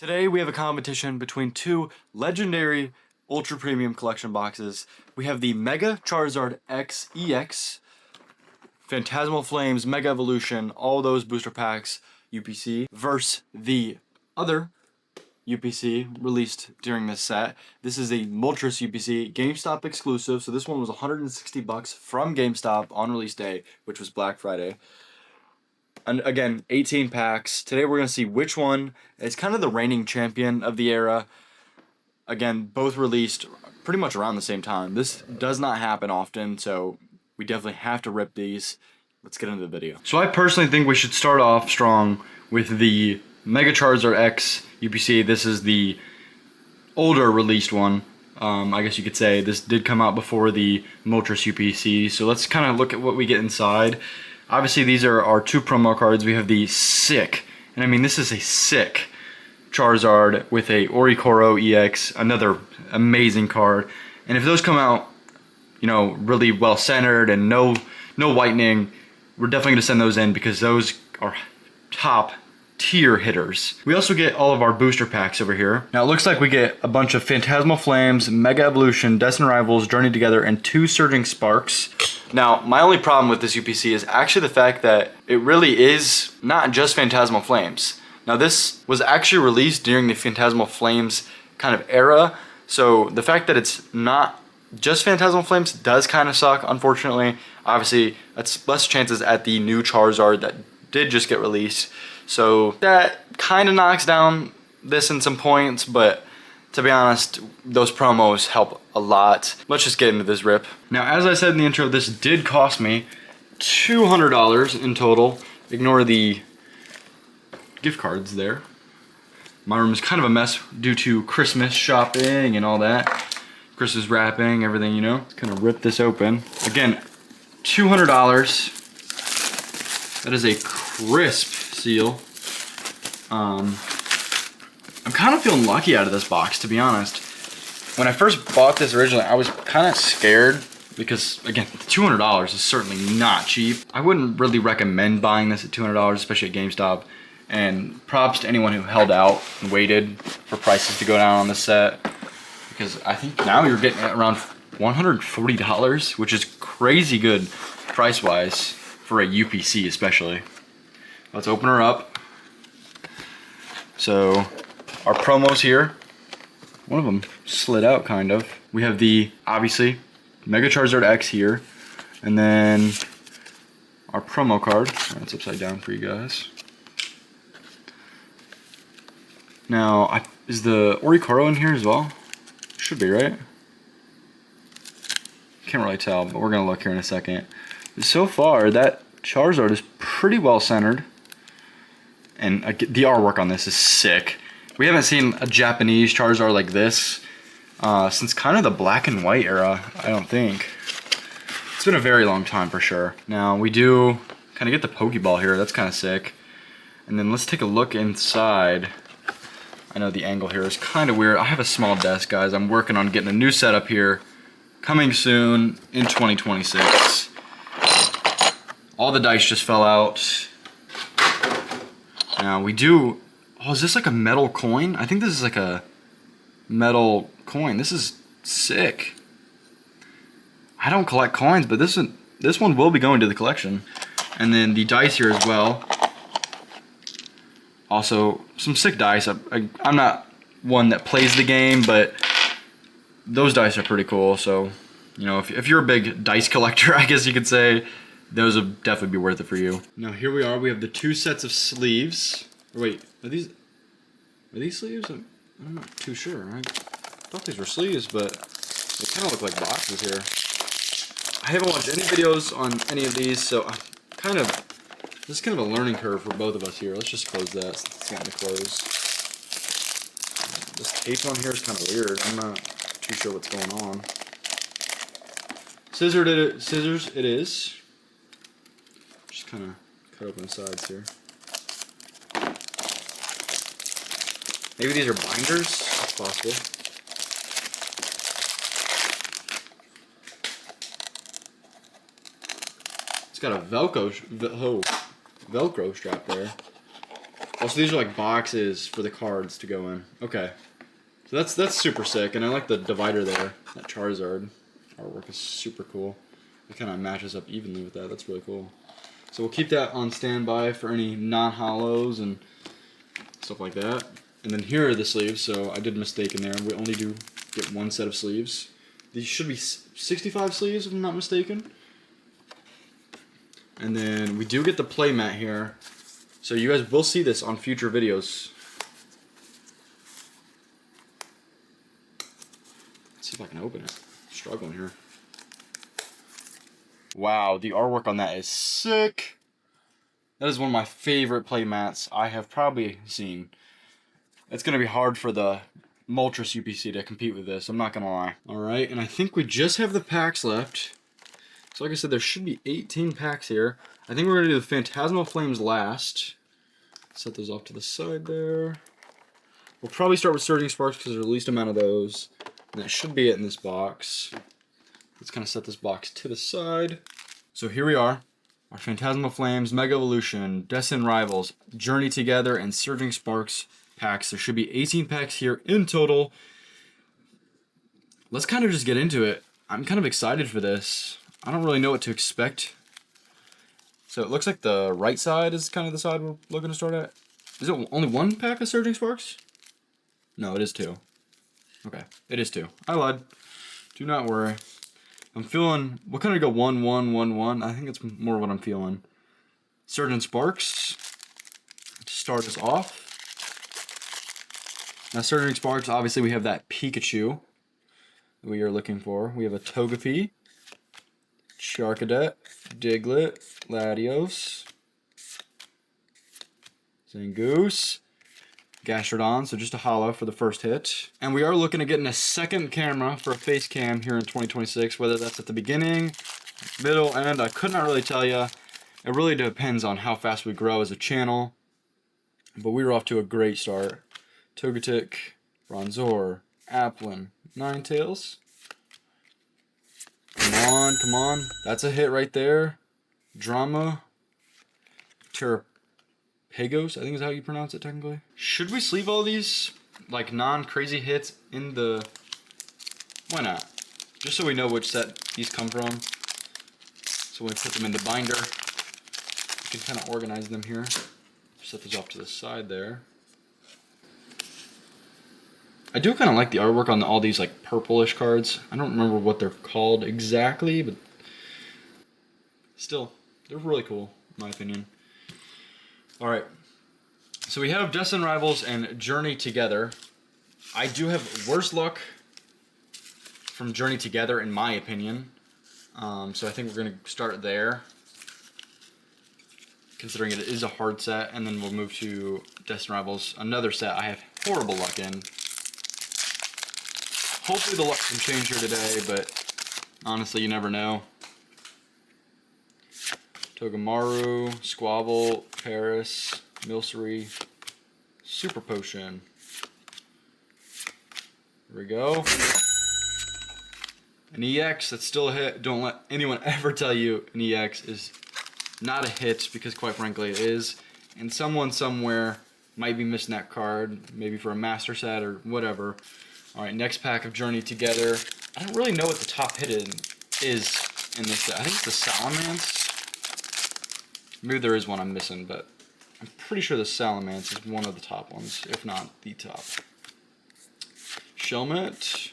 Today we have a competition between two legendary ultra premium collection boxes. We have the Mega Charizard X EX, Phantasmal Flames, Mega Evolution, all those booster packs UPC versus the other UPC released during this set. This is a Moltress UPC GameStop exclusive, so this one was $160 from GameStop on release day, which was Black Friday. And again, 18 packs. Today we're going to see which one is kind of the reigning champion of the era. Again, both released pretty much around the same time. This does not happen often, so we definitely have to rip these. Let's get into the video. So I personally think we should start off strong with the Mega Charizard X UPC. This is the older released one. I guess you could say this did come out before the Moltress UPC. So let's kind of look at what we get inside. Obviously, these are our two promo cards. We have the sick, and I mean, this is a sick Charizard with a Oricoro EX, another amazing card. And if those come out, you know, really well centered and no whitening, we're definitely gonna send those in because those are top tier hitters. We also get all of our booster packs over here. Now it looks like we get a bunch of Phantasmal Flames, Mega Evolution, Destined Rivals, Journey Together, and 2 Surging Sparks. Now, my only problem with this UPC is actually the fact that it really is not just Phantasmal Flames. Now this was actually released during the Phantasmal Flames kind of era, so the fact that it's not just Phantasmal Flames does kind of suck, unfortunately. Obviously, that's less chances at the new Charizard that did just get released. So that kind of knocks down this in some points, but to be honest, those promos help a lot. Let's just get into this rip. Now, as I said in the intro, this did cost me $200 in total. Ignore the gift cards there. My room is kind of a mess due to Christmas shopping and all that. Christmas wrapping, everything, you know. Let's kind of rip this open. Again, $200. That is a crisp seal. I'm kind of feeling lucky out of this box, to be honest. When I first bought this originally, I was kind of scared because, again, $200 is certainly not cheap. I wouldn't really recommend buying this at $200, especially at GameStop. And props to anyone who held out and waited for prices to go down on this set, because I think now you're getting it around $140, which is crazy good price-wise for a UPC especially. Let's open her up. So our promos here, one of them slid out kind of. We have the, obviously, Mega Charizard X here, and then our promo card. That's upside down for you guys. Now, is the Oricoro in here as well? Should be, right? Can't really tell, but we're gonna look here in a second. So far, that Charizard is pretty well centered, and the artwork on this is sick. We haven't seen a Japanese Charizard like this since kind of the black and white era, I don't think. It's been a very long time for sure. Now, we do kind of get the Pokeball here. That's kind of sick. And then let's take a look inside. I know the angle here is kind of weird. I have a small desk, guys. I'm working on getting a new setup here. Coming soon in 2026. All the dice just fell out. Now we do... Oh, is this like a metal coin? I think this is like a metal coin. This is sick. I don't collect coins, but this one will be going to the collection. And then the dice here as well. Also, some sick dice. I'm not one that plays the game, but those dice are pretty cool. So, you know, if you're a big dice collector, I guess you could say, those would definitely be worth it for you. Now, here we are. We have the 2 sets of sleeves. Or wait, are these sleeves? I'm not too sure. I thought these were sleeves, but they kind of look like boxes here. I haven't watched any videos on any of these, so I'm this is kind of a learning curve for both of us here. Let's just close that since it's not going to close. This tape on here is kind of weird. I'm not too sure what's going on. Scissors it is. Just kind of cut open the sides here. Maybe these are binders? That's possible. It's got a Velcro strap there. Also, these are like boxes for the cards to go in. Okay. So that's super sick, and I like the divider there. That Charizard artwork is super cool. It kind of matches up evenly with that. That's really cool. So we'll keep that on standby for any non-hollows and stuff like that. And then here are the sleeves, so I did a mistake in there. We only do get one set of sleeves. These should be 65 sleeves, if I'm not mistaken. And then we do get the play mat here. So you guys will see this on future videos. Let's see if I can open it. I'm struggling here. Wow, the artwork on that is sick. That is one of my favorite play mats I have probably seen. It's going to be hard for the Moltress UPC to compete with this, I'm not going to lie. Alright, and I think we just have the packs left. So like I said, there should be 18 packs here. I think we're going to do the Phantasmal Flames last. Set those off to the side there. We'll probably start with Surging Sparks because there's the least amount of those. And that should be it in this box. Let's kind of set this box to the side. So here we are. Our Phantasmal Flames, Mega Evolution, Destin Rivals, Journey Together, and Surging Sparks packs. There should be 18 packs here in total. Let's kind of just get into it. I'm kind of excited for this. I don't really know what to expect. So it looks like the right side is kind of the side we're looking to start at. Is it only one pack of Surging Sparks? No, it is two. Okay, it is two. I lied. Do not worry. I'm feeling, we'll kind of go 1, 1, 1, 1. I think it's more what I'm feeling. Surging Sparks to start us off. Now, Surging Sparks, obviously we have that Pikachu that we are looking for. We have a Togepi, Charcadet, Diglett, Latios, Zangoose, Gastrodon, so just a holo for the first hit. And we are looking at getting a second camera for a face cam here in 2026, whether that's at the beginning, middle, end. I could not really tell you. It really depends on how fast we grow as a channel. But we were off to a great start. Togetic, Bronzor, Applin, Ninetales. Come on, come on. That's a hit right there. Drama. Terrapagos, I think is how you pronounce it technically. Should we sleeve all these like non-crazy hits in the... Why not? Just so we know which set these come from. So when we put them in the binder, we can kind of organize them here. Set those off to the side there. I do kind of like the artwork on all these like purplish cards. I don't remember what they're called exactly, but still, they're really cool in my opinion. Alright, so we have Destin Rivals and Journey Together. I do have worse luck from Journey Together in my opinion. So I think we're going to start there, considering it is a hard set, and then we'll move to Destin Rivals, another set I have horrible luck in. Hopefully the luck can change here today, but honestly, you never know. Togamaru, Squabble, Paris, Milcery, Super Potion. Here we go. An EX, that's still a hit. Don't let anyone ever tell you an EX is not a hit, because quite frankly it is. And someone somewhere might be missing that card, maybe for a master set or whatever. Alright, next pack of Journey Together. I don't really know what the top hit is in this set. I think it's the Salamence. Maybe there is one I'm missing, but I'm pretty sure the Salamence is one of the top ones, if not the top. Shelmet.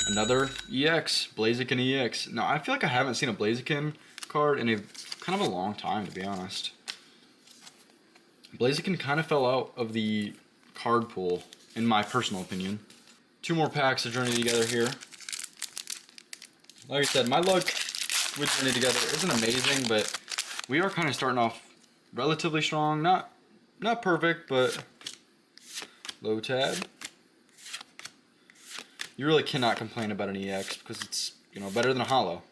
Another EX, Blaziken EX. Now, I feel like I haven't seen a Blaziken card in a kind of a long time, to be honest. Blaziken kind of fell out of the card pool, in my personal opinion. 2 more packs of Journey Together here. Like I said, my luck with Journey Together isn't amazing, but we are kind of starting off relatively strong. Not perfect, but low tab. You really cannot complain about an EX because it's, you know, better than a holo.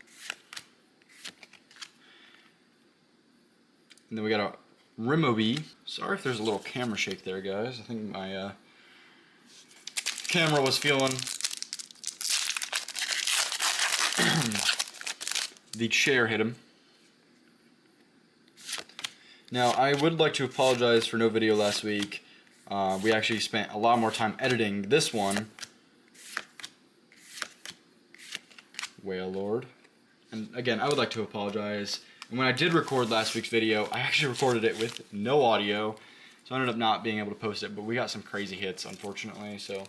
And then we got a Rimoby. Sorry if there's a little camera shake there, guys. I think my camera was feeling the chair hit him. Now, I would like to apologize for no video last week. We actually spent a lot more time editing this one. Whale Lord. And again, I would like to apologize. And when I did record last week's video, I actually recorded it with no audio. So I ended up not being able to post it, but we got some crazy hits, unfortunately. So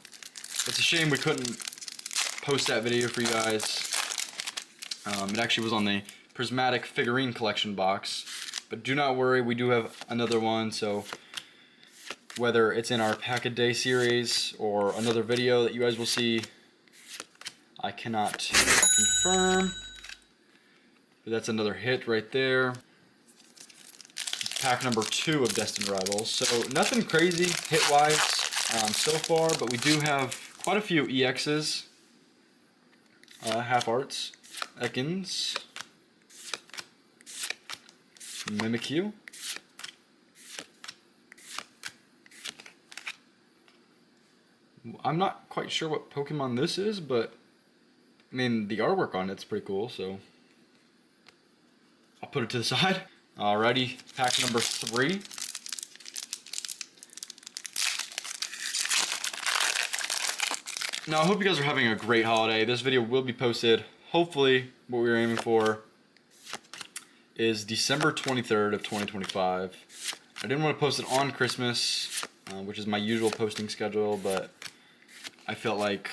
it's a shame we couldn't post that video for you guys. It actually was on the Prismatic figurine collection box. But do not worry, we do have another one. So whether it's in our Pack a Day series or another video that you guys will see, I cannot confirm. But that's another hit right there. Pack number 2 of Destined Rivals. So nothing crazy hit-wise so far, but we do have quite a few EXs. Half Arts, Ekans, Mimikyu, I'm not quite sure what Pokemon this is, but I mean the artwork on it's pretty cool, so I'll put it to the side. Alrighty, pack number 3. Now I hope you guys are having a great holiday. This video will be posted. Hopefully what we're aiming for is December 23rd of 2025. I didn't want to post it on Christmas, which is my usual posting schedule, but I felt like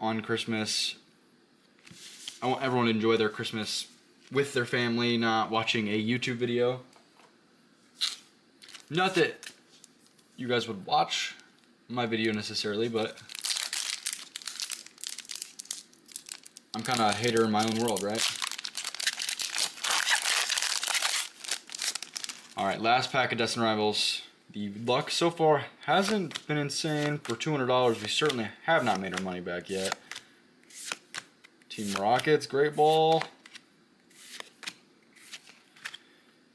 on Christmas I want everyone to enjoy their Christmas with their family, not watching a YouTube video. Not that you guys would watch my video necessarily, but I'm kind of a hater in my own world, right? Alright, last pack of Destined Rivals. The luck so far hasn't been insane. For $200, we certainly have not made our money back yet. Team Rockets, Great Ball.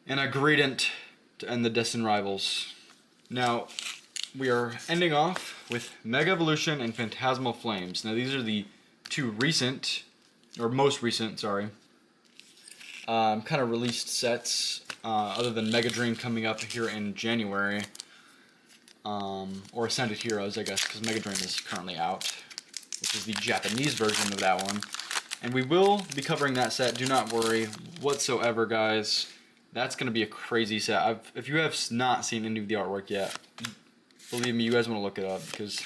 And a Greedent to end the Destined Rivals. Now, we are ending off with Mega Evolution and Phantasmal Flames. Now, these are the two recent, or most recent, sorry, kind of released sets, other than Mega Dream coming up here in January. Or Ascended Heroes, I guess, because Mega Dream is currently out, which is the Japanese version of that one. And we will be covering that set, do not worry whatsoever, guys. That's going to be a crazy set. If you have not seen any of the artwork yet, believe me, you guys want to look it up, because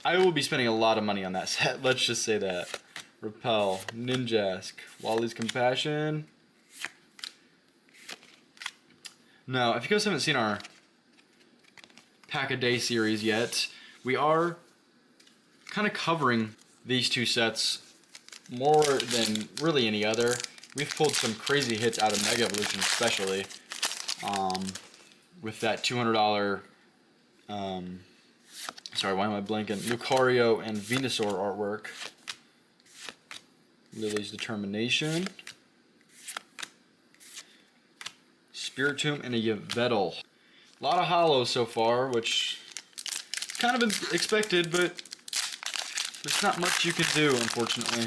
I will be spending a lot of money on that set. Let's just say that. Repel, Ninjask, Wally's Compassion. Now, if you guys haven't seen our Pack a Day series yet, we are kind of covering these two sets more than really any other. We've pulled some crazy hits out of Mega Evolution, especially with that $200. Sorry, why am I blanking? Lucario and Venusaur artwork. Lily's Determination. Spiritomb and a Yveltal. A lot of hollows so far, which is kind of expected, but there's not much you can do, unfortunately.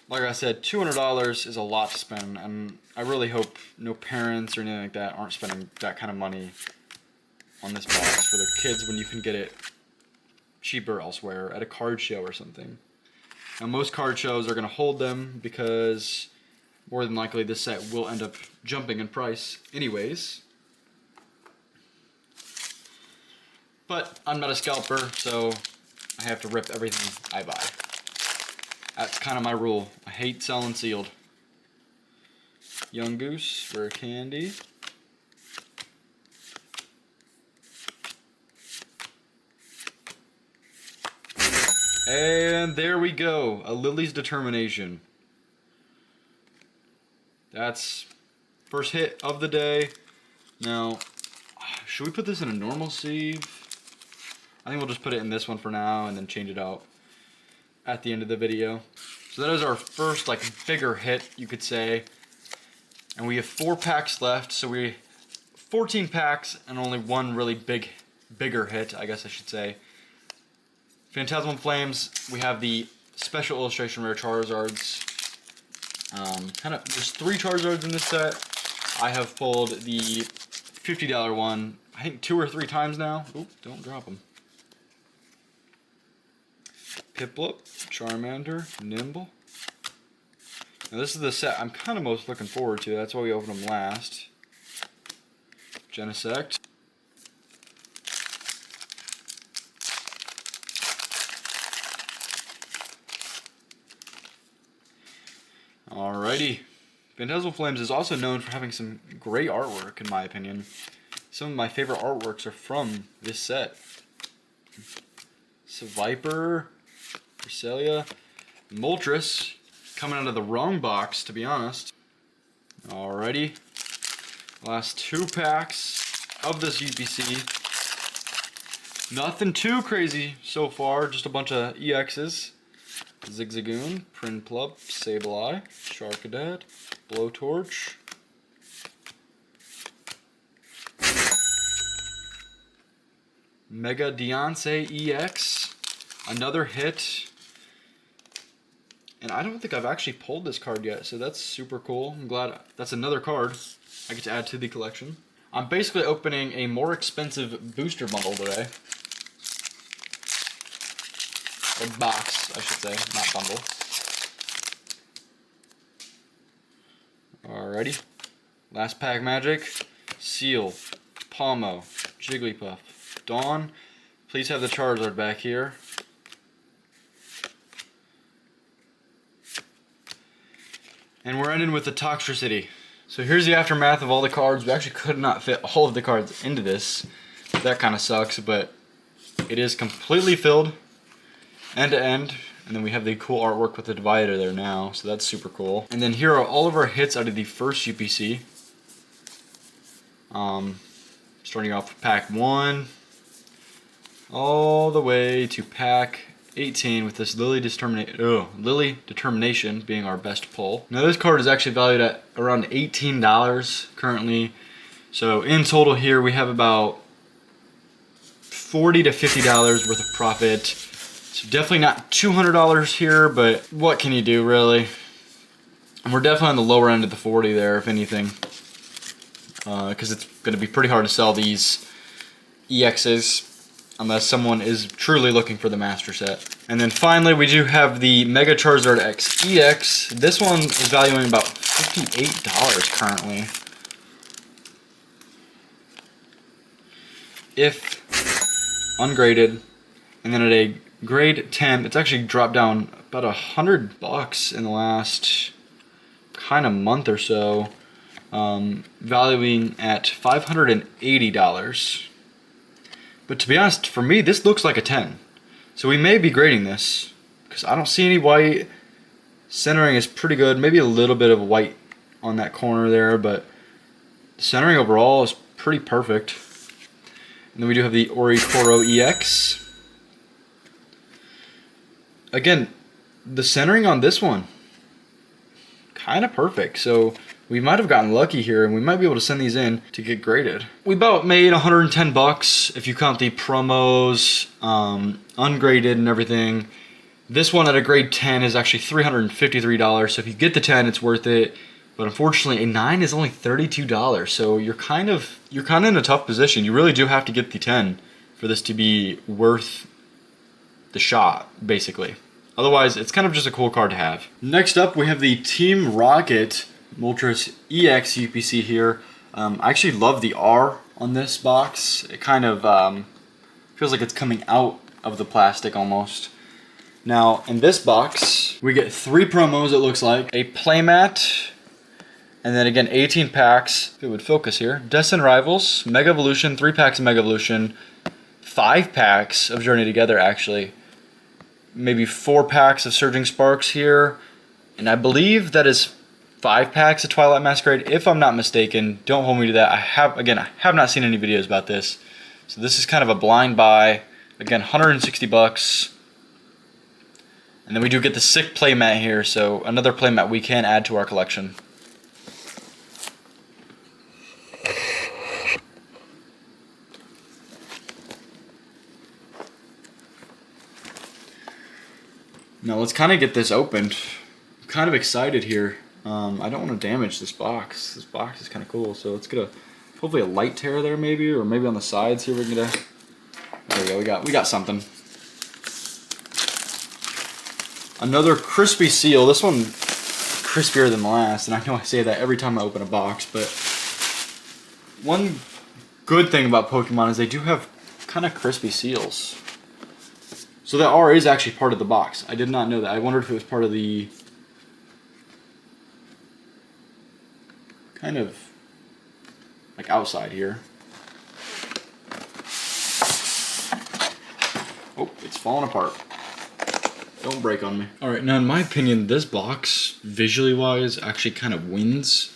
Like I said, $200 is a lot to spend, and I really hope no parents or anything like that aren't spending that kind of money on this box for their kids when you can get it cheaper elsewhere at a card show or something. Now, most card shows are going to hold them because more than likely this set will end up jumping in price anyways. But I'm not a scalper, so I have to rip everything I buy. That's kind of my rule. I hate selling sealed. Young Goose, Rare Candy. And there we go, a Lily's Determination. That's first hit of the day. Now, should we put this in a normal sleeve? I think we'll just put it in this one for now and then change it out at the end of the video. So that is our first like bigger hit, you could say. And we have 4 packs left, so we 14 packs and only one really bigger hit, I guess I should say. Phantasmal Flames, we have the special illustration rare Charizards. There's 3 Charizards in this set. I have pulled the $50 one, I think 2 or 3 times now. Oop, don't drop them. Piplup, Charmander, Nimble. Now this is the set I'm kind of most looking forward to. That's why we opened them last. Genesect. Alrighty. Phantasmal Flames is also known for having some great artwork, in my opinion. Some of my favorite artworks are from this set. So Viper, Cresselia, Moltress, coming out of the wrong box, to be honest. Alrighty. Last 2 packs of this UPC. Nothing too crazy so far, just a bunch of EXs. Zigzagoon, Prinplup, Sableye, Charcadet, Blowtorch. Mega Deontay EX, another hit. And I don't think I've actually pulled this card yet, so that's super cool. I'm glad that's another card I get to add to the collection. I'm basically opening a more expensive booster bundle today. Or box, I should say, not bundle. Alrighty. Last pack magic. Seal, Palmo, Jigglypuff, Dawn. Please have the Charizard back here. And we're ending with the Toxtricity. So here's the aftermath of all the cards. We actually could not fit all of the cards into this. That kind of sucks, but it is completely filled end to end. And then we have the cool artwork with the divider there now, so that's super cool. And then here are all of our hits out of the first UPC. Starting off with pack 1, all the way to pack 18 with this Lily Determination being our best pull. Now this card is actually valued at around $18 currently. So in total here we have about $40 to $50 worth of profit. So definitely not $200 here, but what can you do really? And we're definitely on the lower end of the 40 there, if anything. Because it's going to be pretty hard to sell these EXs unless someone is truly looking for the master set. And then finally we do have the Mega Charizard X EX. This one is valuing about $58 currently. If ungraded, and then at a grade 10, it's actually dropped down about $100 in the last kind of month or so, valuing at $580. But to be honest, for me, this looks like a 10. So we may be grading this, because I don't see any white. Centering is pretty good, maybe a little bit of white on that corner there, but the centering overall is pretty perfect. And then we do have the Orikoro EX. Again, the centering on this one, kind of perfect. So we might have gotten lucky here, and we might be able to send these in to get graded. We about made $110 if you count the promos, ungraded and everything. This one at a grade 10 is actually $353. So if you get the 10, it's worth it. But unfortunately, a 9 is only $32. So you're kind of in a tough position. You really do have to get the 10 for this to be worth the shot, basically. Otherwise, it's kind of just a cool card to have. Next up, we have the Team Rocket Moltress EX UPC here. I actually love the R on this box. It kind of feels like it's coming out of the plastic almost. Now, in this box, we get 3 promos, it looks like. A playmat, and then again, 18 packs. If it would focus here. Destined Rivals, Mega Evolution, 3 packs of Mega Evolution, 5 packs of Journey Together, actually. Maybe 4 packs of Surging Sparks here. And I believe that is 5 packs of Twilight Masquerade, if I'm not mistaken. Don't hold me to that. I have not seen any videos about this. So this is kind of a blind buy. Again, $160. And then we do get the sick playmat here, so another playmat we can add to our collection. Now let's kind of get this opened. I'm kind of excited here. I don't want to damage this box. This box is kind of cool, so let's get hopefully a light tear there maybe, or maybe on the sides here we can get there we go, we got something. Another crispy seal. This one crispier than the last, and I know I say that every time I open a box, but one good thing about Pokemon is they do have kind of crispy seals. So that R is actually part of the box. I did not know that. I wondered if it was part of the kind of like outside here. Oh, it's falling apart. Don't break on me. Alright, now in my opinion, this box, visually wise, actually kind of wins.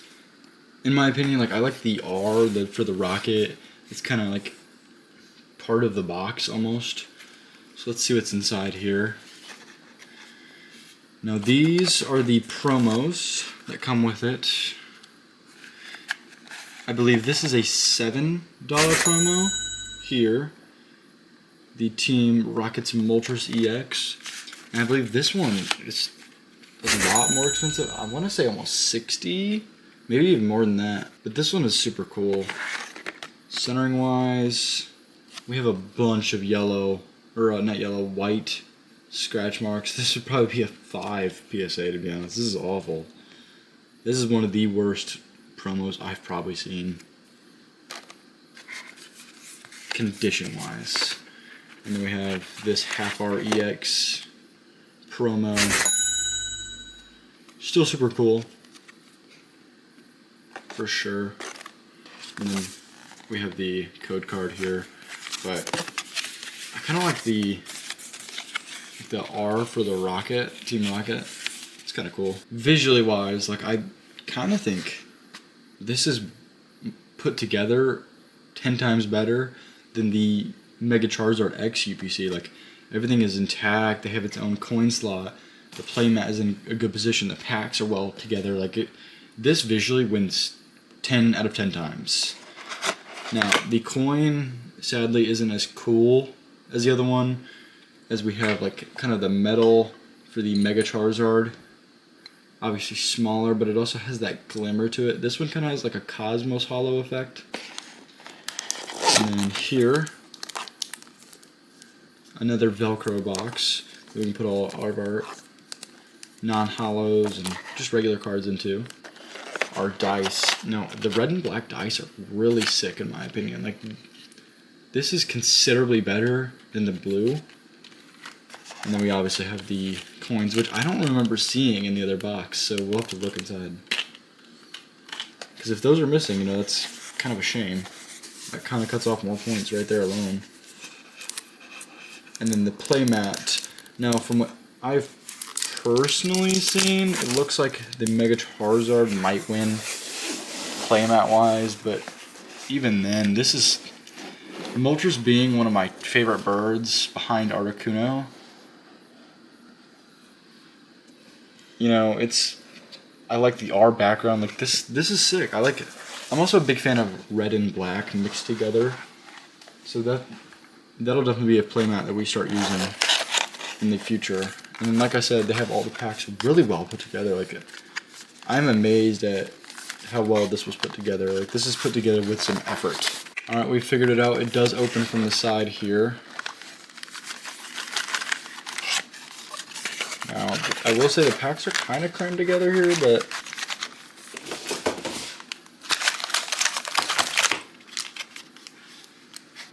In my opinion, like I like the R for the rocket. It's kind of like part of the box almost. So let's see what's inside here. Now these are the promos that come with it. I believe this is a $7 promo here. The Team Rocket's Moltress EX. And I believe this one is a lot more expensive. I want to say almost 60, maybe even more than that. But this one is super cool. Centering wise, we have a bunch of yellow, or not yellow, white scratch marks. This would probably be a 5 PSA, to be honest. This is awful. This is one of the worst promos I've probably seen, condition wise. And then we have this half R EX promo. Still super cool, for sure. And then we have the code card here, but I kind of like the R for the Rocket, Team Rocket. It's kind of cool. Visually wise, like I kind of think this is put together 10 times better than the Mega Charizard X UPC. Like everything is intact. They have its own coin slot. The playmat is in a good position. The packs are well together. Like this visually wins 10 out of 10 times. Now the coin sadly isn't as cool as the other one, as we have like kind of the metal for the Mega Charizard. Obviously smaller, but it also has that glimmer to it. This one kind of has like a Cosmos Hollow effect. And then here, another Velcro box that we can put all of our non-hollows and just regular cards into. Our dice. No, the red and black dice are really sick in my opinion. Like, this is considerably better than the blue. And then we obviously have the coins, which I don't remember seeing in the other box, so we'll have to look inside. Because if those are missing, you know, that's kind of a shame. That kind of cuts off more points right there alone. And then the playmat. Now, from what I've personally seen, it looks like the Mega Charizard might win playmat-wise, but even then, this is... Moltres being one of my favorite birds behind Articuno. You know, I like the R background. Like this is sick. I like it. I'm also a big fan of red and black mixed together. So that'll definitely be a playmat that we start using in the future. And then, like I said, they have all the packs really well put together. Like, I'm amazed at how well this was put together. Like, this is put together with some effort. All right, we figured it out. It does open from the side here. Now, I will say the packs are kind of crammed together here, but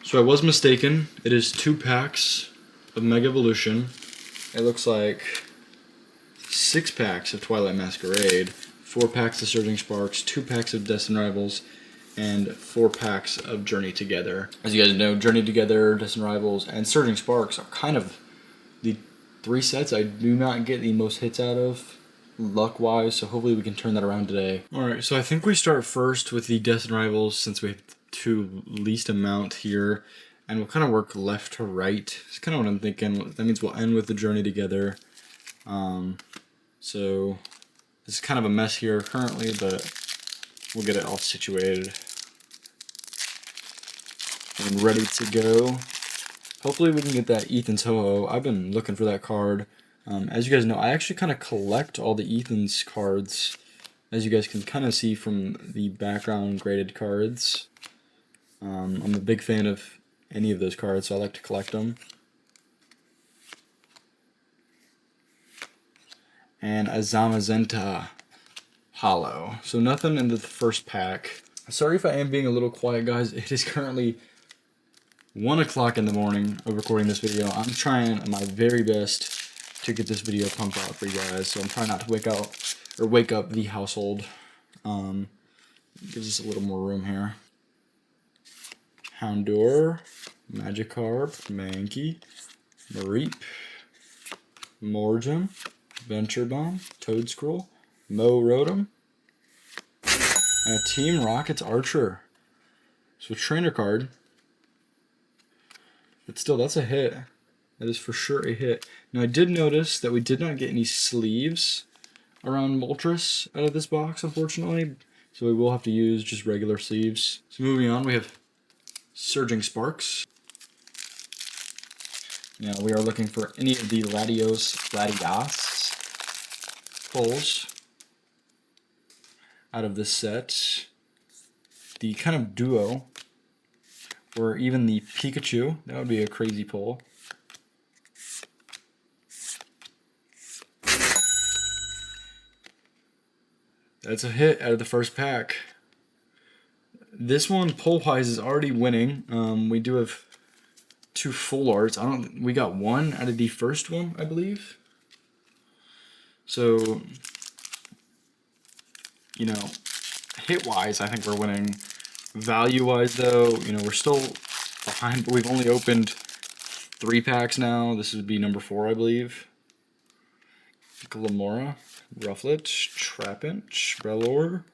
so I was mistaken. It is 2 packs of Mega Evolution. It looks like 6 packs of Twilight Masquerade, 4 packs of Surging Sparks, 2 packs of Destined Rivals, and 4 packs of Journey Together. As you guys know, Journey Together, Destined Rivals, and Surging Sparks are kind of the 3 sets I do not get the most hits out of, luck-wise, so hopefully we can turn that around today. Alright, so I think we start first with the Destined Rivals, since we have 2 least amount here, and we'll kind of work left to right. That's kind of what I'm thinking. That means we'll end with the Journey Together. So this is kind of a mess here currently, but we'll get it all situated and ready to go. Hopefully we can get that Ethan's Ho-Oh. I've been looking for that card. As you guys know, I actually kind of collect all the Ethan's cards as you guys can kind of see from the background graded cards. I'm a big fan of any of those cards, so I like to collect them. And a Zamazenta Hollow. So nothing in the first pack. Sorry if I am being a little quiet, guys. It is currently 1 o'clock in the morning of recording this video. I'm trying my very best to get this video pumped out for you guys, so I'm trying not to wake up the household. Gives us a little more room here. Houndour, Magikarp, Mankey, Mareep, Morgem, Venture Bomb, Toedscruel, Rotom, and a Team Rocket's Archer. So a trainer card. But still, that's a hit. That is for sure a hit. Now I did notice that we did not get any sleeves around Moltress out of this box, unfortunately. So we will have to use just regular sleeves. So moving on, we have Surging Sparks. Now we are looking for any of the Latios pulls out of this set. The kind of duo, or even the Pikachu, that would be a crazy pull. That's a hit out of the first pack. This one, pull-wise, is already winning. We do have 2 full arts. We got 1 out of the first one, I believe. So, you know, hit-wise, I think we're winning. Value-wise, though, you know, we're still behind, but we've only opened 3 packs now. This would be number 4, I believe. Glamora, Rufflet, Trapinch, Brelour,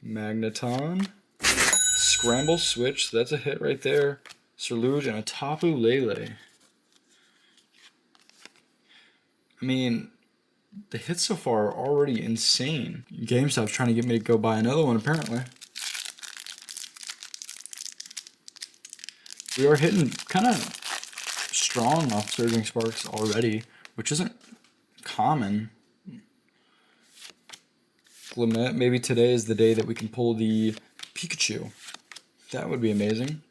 Magneton, Scramble Switch, that's a hit right there. Surluge, and a Tapu Lele. I mean, the hits so far are already insane. GameStop's trying to get me to go buy another one, apparently. We are hitting kind of strong off Surging Sparks already, which isn't common. Glimmet, maybe today is the day that we can pull the Pikachu. That would be amazing.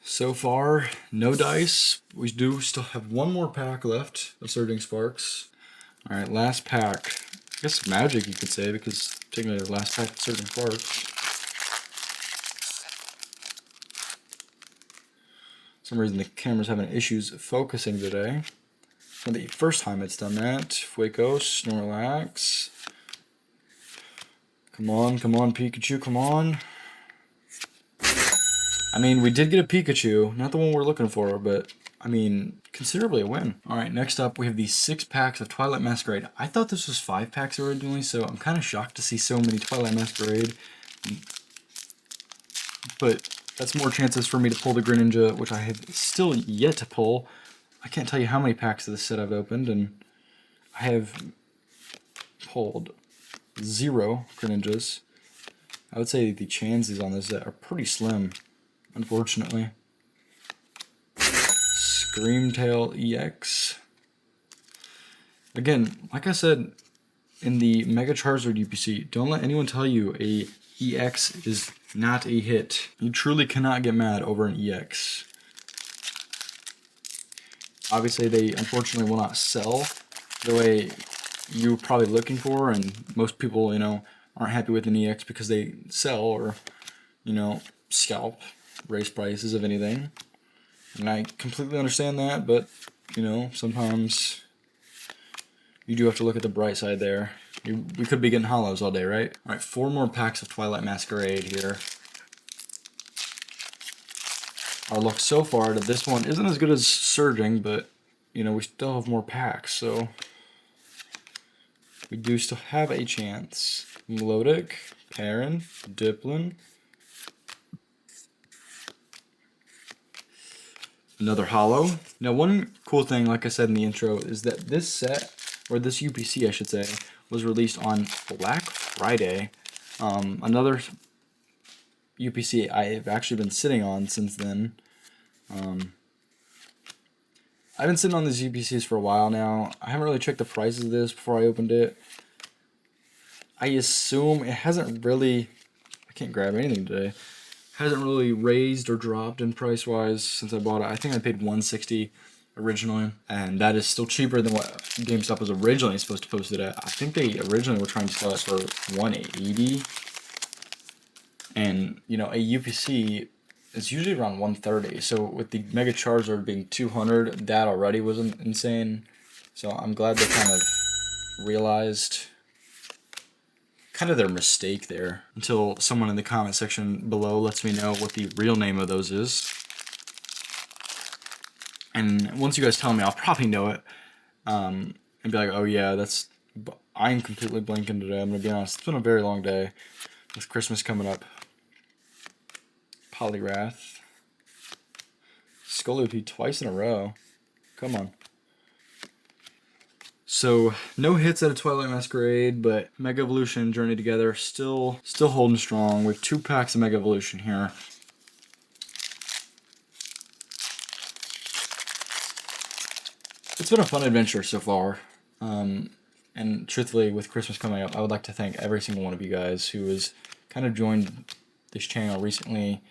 So far, no dice. We do still have 1 more pack left of Surging Sparks. Alright, last pack. I guess Magic, you could say, because technically the last pack of Surging Sparks. For some reason the camera's having issues focusing today. For the first time it's done that. Fuego, Snorlax. Come on, Pikachu, come on. I mean, we did get a Pikachu, not the one we're looking for, but, I mean, considerably a win. Alright, next up we have these 6 packs of Twilight Masquerade. I thought this was 5 packs originally, so I'm kind of shocked to see so many Twilight Masquerade. But that's more chances for me to pull the Greninja, which I have still yet to pull. I can't tell you how many packs of this set I've opened, and I have pulled 0 Greninjas. I would say the chances on this set are pretty slim, unfortunately. Screamtail EX. Again, like I said in the Mega Charizard UPC, don't let anyone tell you a EX is not a hit. You truly cannot get mad over an EX. Obviously, they unfortunately will not sell the way you're probably looking for, and most people, you know, aren't happy with an EX because they sell or, you know, scalp, raise prices of anything. And I completely understand that, but, you know, sometimes you do have to look at the bright side there. We could be getting hollows all day, right? Alright, 4 more packs of Twilight Masquerade here. Our luck so far to this one isn't as good as Surging, but, you know, we still have more packs, so we do still have a chance. Melodic, Perrin, Diplin. Another hollow. Now, one cool thing, like I said in the intro, is that this set, or this UPC I should say, was released on Black Friday. Another UPC I have actually been sitting on since then. I've been sitting on these UPCs for a while now. I haven't really checked the prices of this before I opened it. I assume it hasn't really, I can't grab anything today, hasn't really raised or dropped in price-wise since I bought it. I think I paid $160 originally, and that is still cheaper than what GameStop was originally supposed to post it at. I think they originally were trying to sell it for $180, and you know, a UPC is usually around $130. So with the Mega Charizard being $200, that already was insane. So I'm glad they kind of realized kind of their mistake there, until someone in the comment section below lets me know what the real name of those is. And once you guys tell me, I'll probably know it, and be like, oh yeah, that's, I'm completely blanking today. I'm gonna be honest, it's been a very long day with Christmas coming up. Poliwrath, Scolopy twice in a row, come on. So no hits at a Twilight Masquerade, but Mega Evolution, Journey Together, still holding strong with 2 packs of Mega Evolution here. It's been a fun adventure so far, and truthfully, with Christmas coming up, I would like to thank every single one of you guys who has kind of joined this channel recently.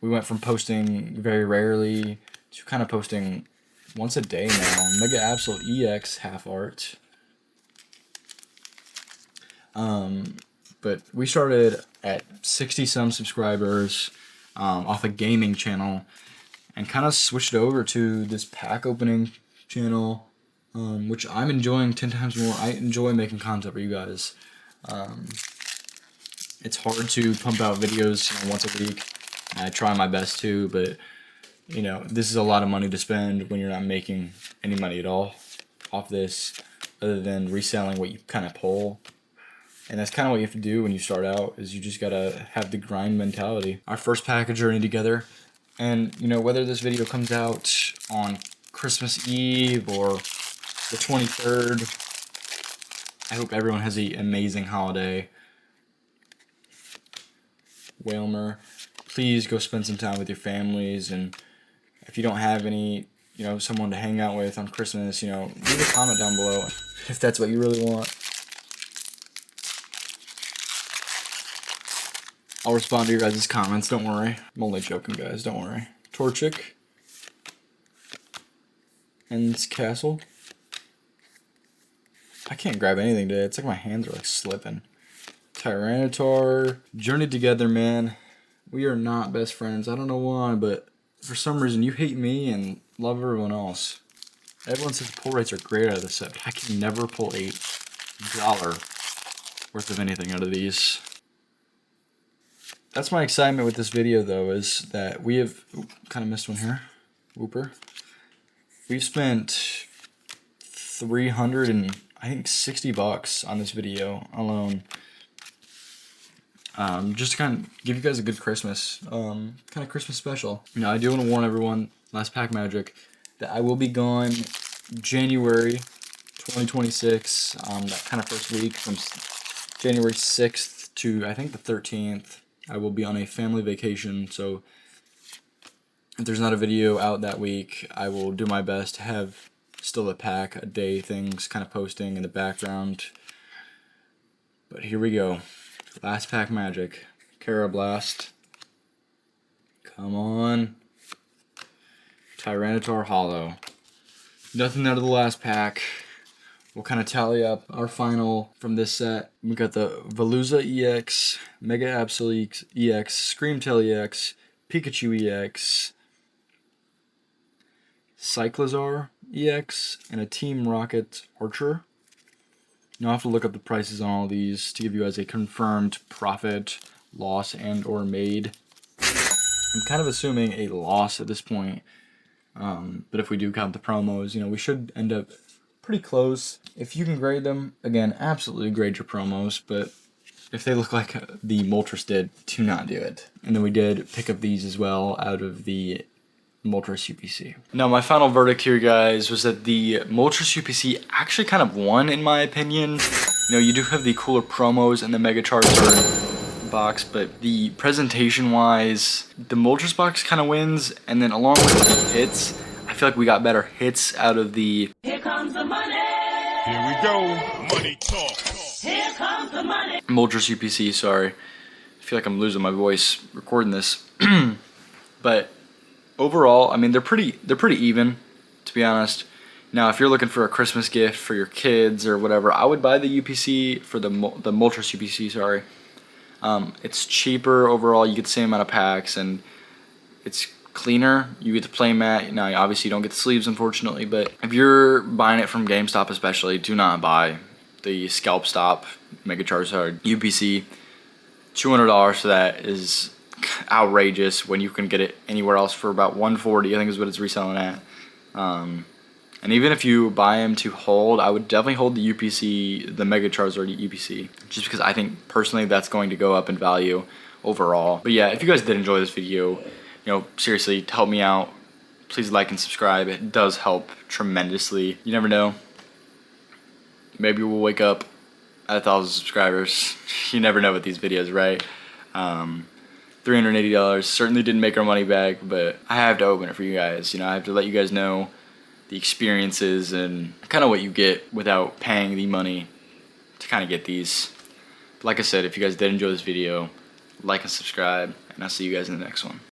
We went from posting very rarely to kind of posting once a day now. Mega Absol EX half art. But we started at 60 some subscribers off a gaming channel, and kind of switched over to this pack opening channel, which I'm enjoying 10 times more. I enjoy making content for you guys. It's hard to pump out videos, you know, once a week. I try my best to, but you know, this is a lot of money to spend when you're not making any money at all off this, other than reselling what you kind of pull. And that's kind of what you have to do when you start out, is you just gotta have the grind mentality. Our first pack of Journey Together, and you know, whether this video comes out on Christmas Eve or the 23rd, I hope everyone has an amazing holiday. Whalmer, please go spend some time with your families, and if you don't have any, you know, someone to hang out with on Christmas, you know, leave a comment down below if that's what you really want. I'll respond to your guys' comments, don't worry. I'm only joking, guys, don't worry. Torchic. And this Castle. I can't grab anything today. It's like my hands are like slipping. Tyranitar. Journey Together, man. We are not best friends. I don't know why, but for some reason you hate me and love everyone else. Everyone says pull rates are great out of this set, but I can never pull $8 worth of anything out of these. That's my excitement with this video, though, is that we have kind of missed one here. Whooper. We've spent 300 and I think $60 on this video alone. Just to kind of give you guys a good Christmas, kind of Christmas special. You know, I do want to warn everyone, last pack magic, that I will be gone January 2026, that kind of first week from January 6th to I think the 13th. I will be on a family vacation, so if there's not a video out that week, I will do my best to have still a pack a day things kind of posting in the background. But here we go. Last pack magic. Carablast. Come on. Tyranitar Hollow. Nothing out of the last pack. We'll kind of tally up our final from this set. We got the Veluza EX, Mega Absol EX, Screamtail EX, Pikachu EX, Cyclizar EX, and a Team Rocket Archer. Now I'll have to look up the prices on all these to give you guys a confirmed profit, loss, and or made. I'm kind of assuming a loss at this point, but if we do count the promos, you know, we should end up pretty close. If you can grade them, again, absolutely grade your promos, but if they look like the Moltress did, do not do it. And then we did pick up these as well out of the Moltress UPC. Now my final verdict here, guys, was that the Moltress UPC actually kind of won, in my opinion. You know, you do have the cooler promos and the Mega Charizard box, but the presentation wise, the Moltress box kind of wins, and then along with the hits, I feel feel like we got better hits out of the... Here comes the money. Here we go. Money talk. Here comes the money. Moltress UPC, sorry. I feel like I'm losing my voice recording this. But overall, I mean, they're pretty even, to be honest. Now, if you're looking for a Christmas gift for your kids or whatever, I would buy the UPC for the Moltress UPC, sorry. It's cheaper overall. You get the same amount of packs, and it's cleaner. You get the play mat. Now, obviously, you don't get the sleeves, unfortunately, but if you're buying it from GameStop especially, do not buy the Scalp Stop Mega Charizard UPC. $200 for that is outrageous when you can get it anywhere else for about $140, I think is what it's reselling at. And even if you buy them to hold, I would definitely hold the UPC, the Mega Charizard UPC, just because I think personally that's going to go up in value overall. But yeah, if you guys did enjoy this video, seriously, to help me out, please like and subscribe. It does help tremendously. You never know. Maybe we'll wake up at 1,000 subscribers. You never know with these videos, right? $380 certainly didn't make our money back, but I have to open it for you guys. I have to let you guys know the experiences and kind of what you get without paying the money to kind of get these. But like I said, if you guys did enjoy this video, like and subscribe, and I'll see you guys in the next one.